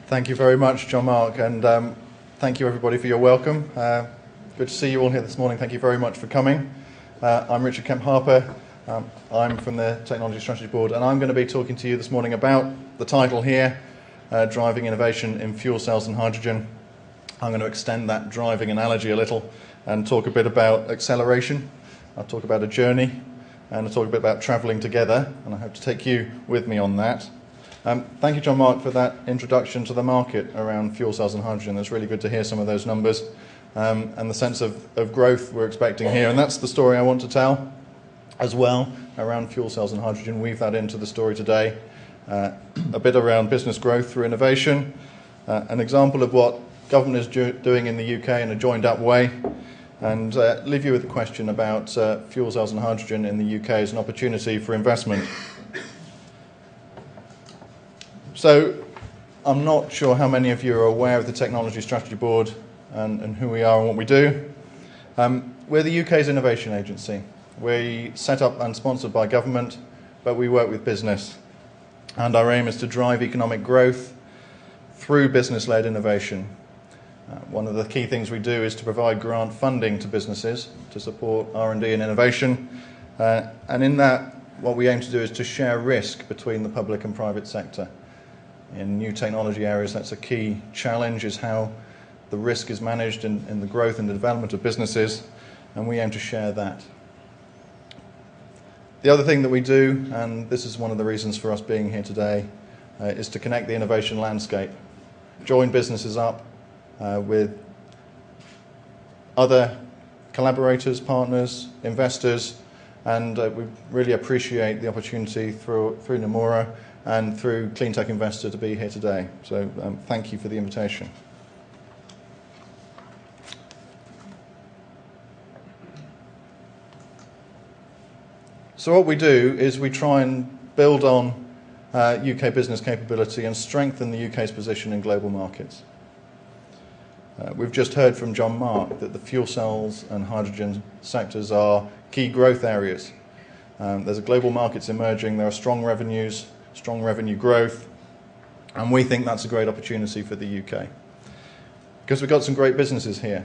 Thank you very much, John Mark, and thank you everybody for your welcome. Good to see you all here this morning. Thank you very much for coming. I'm Richard Kemp Harper. I'm from the Technology Strategy Board, and I'm going to be talking to you this morning about the title here, Driving Innovation in Fuel Cells and Hydrogen. I'm going to extend that driving analogy a little and talk a bit about acceleration. I'll talk about a journey, and I'll talk a bit about travelling together, and I hope to take you with me on that. Thank you, John Mark, for that introduction to the market around fuel cells and hydrogen. It's really good to hear some of those numbers and the sense of growth we're expecting here. And that's the story I want to tell as well around fuel cells and hydrogen. Weave that into the story today. A bit around business growth through innovation, an example of what government is doing in the UK in a joined-up way, and leave you with a question about fuel cells and hydrogen in the UK as an opportunity for investment. So I'm not sure how many of you are aware of the Technology Strategy Board and who we are and what we do. We're the UK's innovation agency. We set up and sponsored by government, but we work with business. And our aim is to drive economic growth through business-led innovation. One of the key things we do is to provide grant funding to businesses to support R&D and innovation. And in that, what we aim to do is to share risk between the public and private sector. In new technology areas, that's a key challenge, is how the risk is managed in the growth and the development of businesses, and we aim to share that. The other thing that we do, and this is one of the reasons for us being here today, is to connect the innovation landscape, join businesses up with other collaborators, partners, investors, and we really appreciate the opportunity through Nomura and through Cleantech Investor to be here today. So thank you for the invitation. So what we do is we try and build on UK business capability and strengthen the UK's position in global markets. We've just heard from John Mark that the fuel cells and hydrogen sectors are key growth areas. There's a global markets emerging, there are strong revenues, strong revenue growth, and we think that's a great opportunity for the UK. Because we've got some great businesses here.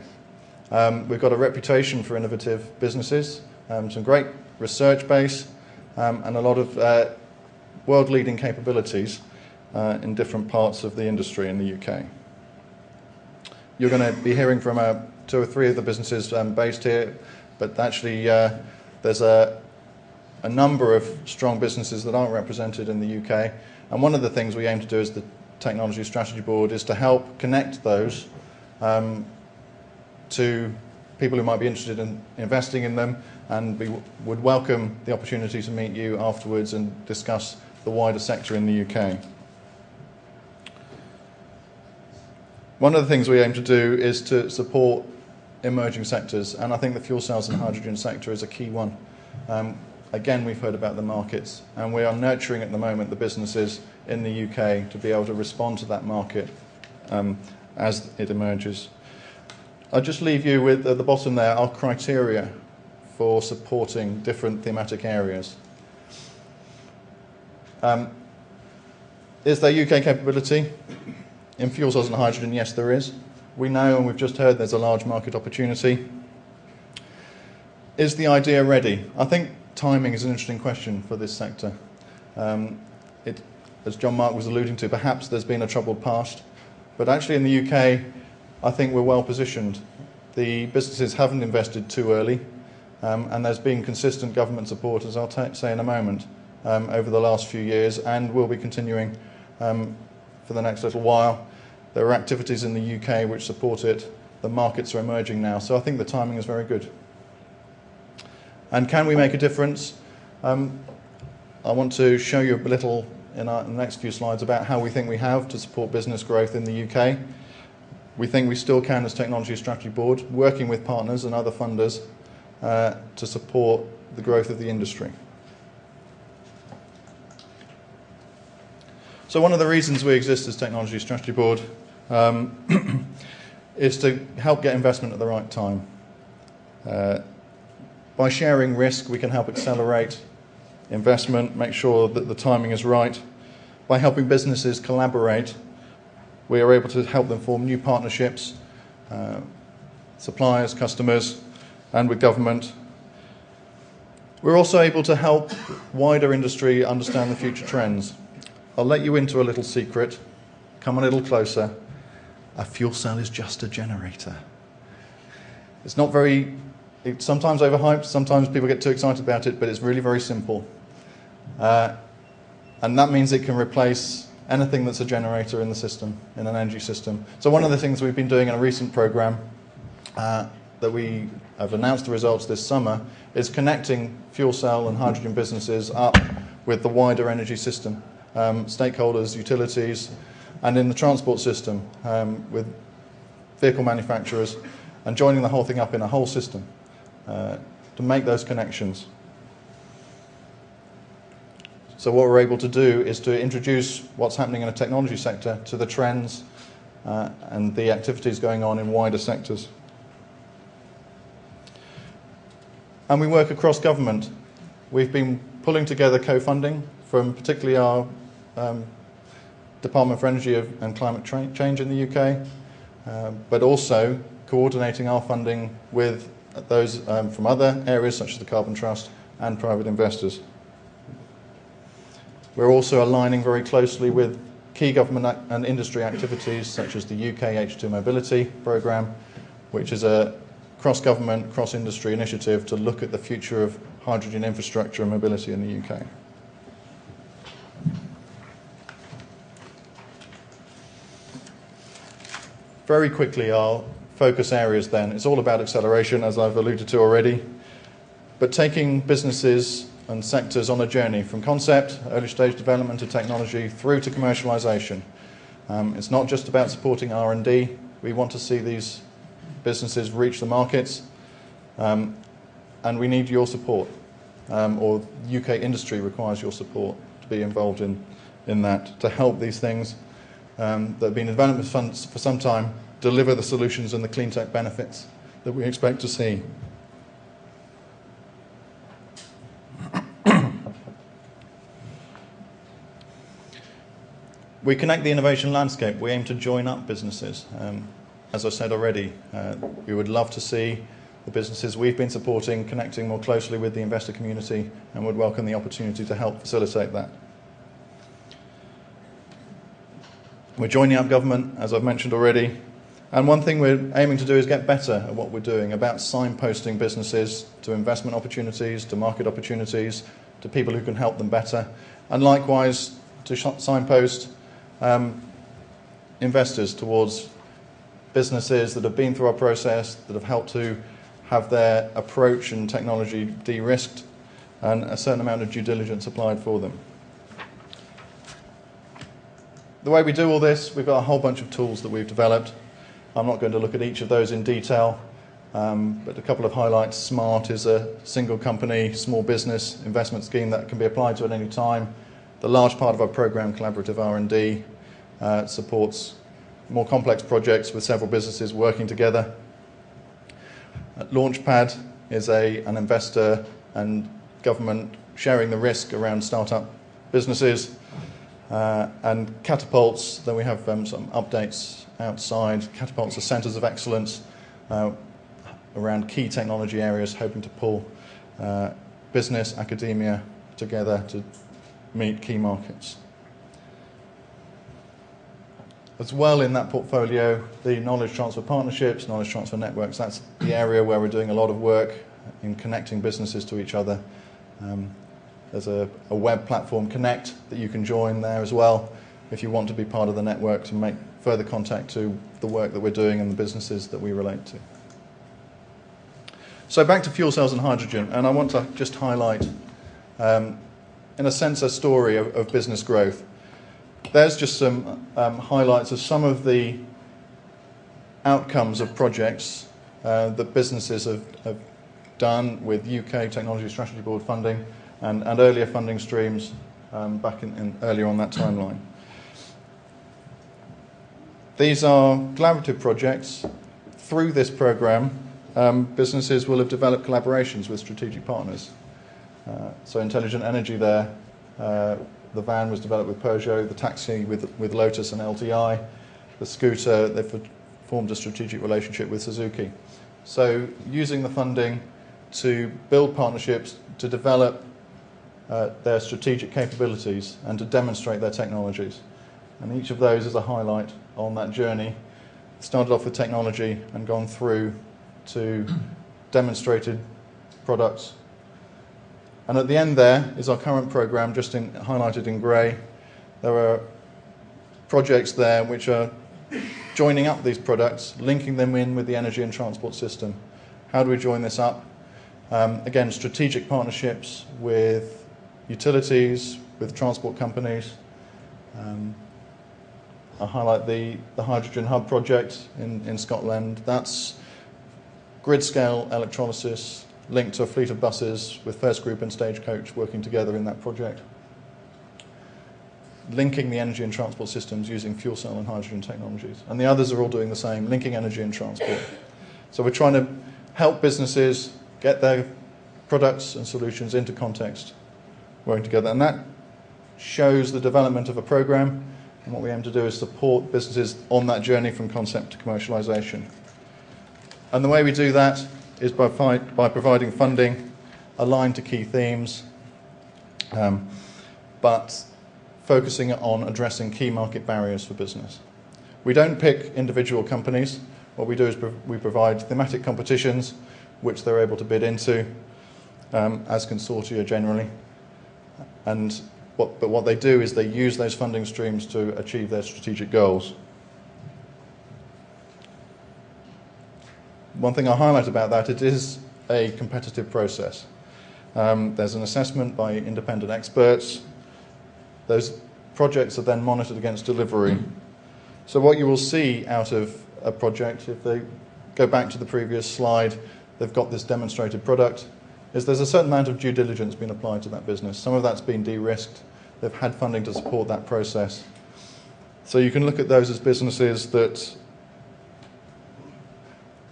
We've got a reputation for innovative businesses, some great research base, and a lot of world-leading capabilities in different parts of the industry in the UK. You're going to be hearing from 2 or 3 of the businesses based here, but actually there's a number of strong businesses that aren't represented in the UK. And one of the things we aim to do as the Technology Strategy Board is to help connect those to people who might be interested in investing in them, and we would welcome the opportunity to meet you afterwards and discuss the wider sector in the UK. One of the things we aim to do is to support emerging sectors, and I think the fuel cells and hydrogen sector is a key one. Again, we've heard about the markets, and we are nurturing at the moment the businesses in the UK to be able to respond to that market as it emerges. I'll just leave you with, at the bottom there, our criteria for supporting different thematic areas. Is there UK capability in fuel cells and hydrogen? Yes, there is. We know, and we've just heard, there's a large market opportunity. Is the idea ready? I think timing is an interesting question for this sector. As John Mark was alluding to, perhaps there's been a troubled past, but actually in the UK, I think we're well positioned. The businesses haven't invested too early, and there's been consistent government support, as I'll say in a moment, over the last few years, and will be continuing for the next little while. There are activities in the UK which support it. The markets are emerging now, so I think the timing is very good. And can we make a difference? I want to show you a little in the next few slides about how we think we have to support business growth in the UK. We think we still can as Technology Strategy Board, working with partners and other funders to support the growth of the industry. So one of the reasons we exist as Technology Strategy Board is to help get investment at the right time. By sharing risk, we can help accelerate investment, make sure that the timing is right. By helping businesses collaborate, We are able to help them form new partnerships, suppliers, customers, and with government. We're also able to help wider industry understand the future trends. I'll let you into a little secret. Come a little closer. A fuel cell is just a generator. It's sometimes overhyped, sometimes people get too excited about it, but it's really very simple. And that means it can replace anything that's a generator in the system, in an energy system. So one of the things we've been doing in a recent program that we have announced the results this summer is connecting fuel cell and hydrogen businesses up with the wider energy system, stakeholders, utilities, and in the transport system with vehicle manufacturers, and joining the whole thing up in a whole system to make those connections. So what we're able to do is to introduce what's happening in the technology sector to the trends and the activities going on in wider sectors. And we work across government. We've been pulling together co-funding from particularly our Department for Energy and Climate Change in the UK, but also coordinating our funding with those from other areas such as the Carbon Trust and private investors. We're also aligning very closely with key government and industry activities such as the UK H2 Mobility Programme, which is a cross-government, cross-industry initiative to look at the future of hydrogen infrastructure and mobility in the UK. Very quickly, our focus areas then. It's all about acceleration, as I've alluded to already, but taking businesses and sectors on a journey from concept, early stage development of technology, through to commercialization. It's not just about supporting R&D. We want to see these businesses reach the markets, and we need your support, or UK industry requires your support to be involved in that, to help these things that have been in development funds for some time deliver the solutions and the clean tech benefits that we expect to see. We connect the innovation landscape. We aim to join up businesses. As I said already, we would love to see the businesses we've been supporting connecting more closely with the investor community, and would welcome the opportunity to help facilitate that. We're joining up government, as I've mentioned already, and one thing we're aiming to do is get better at what we're doing, about signposting businesses to investment opportunities, to market opportunities, to people who can help them better, and likewise to signpost investors towards businesses that have been through our process, that have helped to have their approach and technology de-risked, and a certain amount of due diligence applied for them. The way we do all this, we've got a whole bunch of tools that we've developed. I'm not going to look at each of those in detail, but a couple of highlights. SMART is a single company, small business investment scheme that can be applied to at any time. The large part of our program, Collaborative R&D, supports more complex projects with several businesses working together. Launchpad is an investor and government sharing the risk around startup businesses. And Catapults, then we have some updates outside. Catapults are centres of excellence around key technology areas, hoping to pull business, academia together to meet key markets. As well in that portfolio, the knowledge transfer partnerships, knowledge transfer networks, that's the area where we're doing a lot of work in connecting businesses to each other. There's a web platform, Connect, that you can join there as well if you want to be part of the network to make further contact to the work that we're doing and the businesses that we relate to. So back to fuel cells and hydrogen, and I want to just highlight, in a sense, a story of business growth. There's just some highlights of some of the outcomes of projects that businesses have done with UK Technology Strategy Board funding and earlier funding streams back earlier on that timeline. These are collaborative projects. Through this program, businesses will have developed collaborations with strategic partners. So Intelligent Energy there, the van was developed with Peugeot, the taxi with Lotus and LTI. the scooter, they've formed a strategic relationship with Suzuki. So using the funding to build partnerships, to develop their strategic capabilities and to demonstrate their technologies. And each of those is a highlight on that journey. Started off with technology and gone through to demonstrated products. And at the end there is our current program, just highlighted in grey. There are projects there which are joining up these products, linking them in with the energy and transport system. How do we join this up? Again, strategic partnerships with utilities, with transport companies. I'll highlight the Hydrogen Hub project in Scotland. That's grid-scale electrolysis linked to a fleet of buses with First Group and Stagecoach working together in that project. Linking the energy and transport systems using fuel cell and hydrogen technologies. And the others are all doing the same, linking energy and transport. So we're trying to help businesses get their products and solutions into context, working together. And that shows the development of a program. And what we aim to do is support businesses on that journey from concept to commercialization. And the way we do that is by providing funding aligned to key themes, but focusing on addressing key market barriers for business. We don't pick individual companies. What we do is we provide thematic competitions which they're able to bid into as consortia generally. And what they do is they use those funding streams to achieve their strategic goals. One thing I highlight about that, it is a competitive process. There's an assessment by independent experts. Those projects are then monitored against delivery. So what you will see out of a project, if they go back to the previous slide, they've got this demonstrated product, is there's a certain amount of due diligence being applied to that business. Some of that's been de-risked. They've had funding to support that process. So you can look at those as businesses that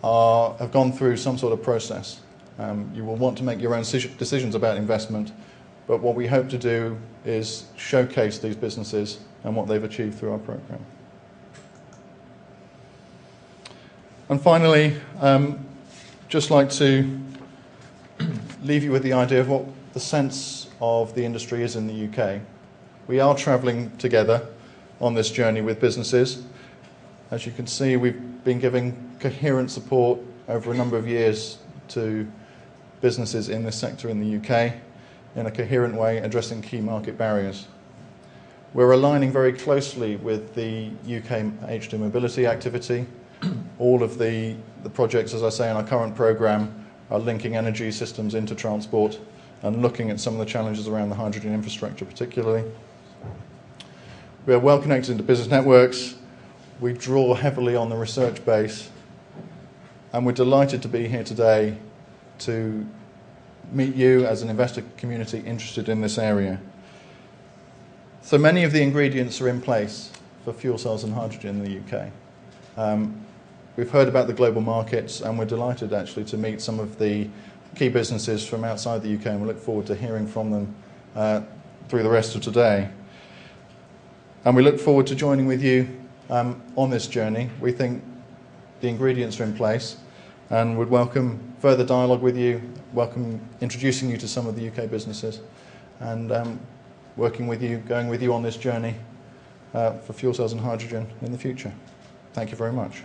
have gone through some sort of process. You will want to make your own decisions about investment, but what we hope to do is showcase these businesses and what they've achieved through our program. And finally, just like to leave you with the idea of what the sense of the industry is in the UK. We are travelling together on this journey with businesses. As you can see, we've been giving coherent support over a number of years to businesses in this sector in the UK in a coherent way, addressing key market barriers. We're aligning very closely with the UK H2 mobility activity. All of the projects, as I say, in our current programme are linking energy systems into transport and looking at some of the challenges around the hydrogen infrastructure particularly. We are well connected into business networks. We draw heavily on the research base, and we're delighted to be here today to meet you as an investor community interested in this area. So many of the ingredients are in place for fuel cells and hydrogen in the UK. We've heard about the global markets, and we're delighted actually to meet some of the key businesses from outside the UK, and we look forward to hearing from them through the rest of today. And we look forward to joining with you on this journey. We think the ingredients are in place and would welcome further dialogue with you, welcome introducing you to some of the UK businesses, and working with you, going with you on this journey for fuel cells and hydrogen in the future. Thank you very much.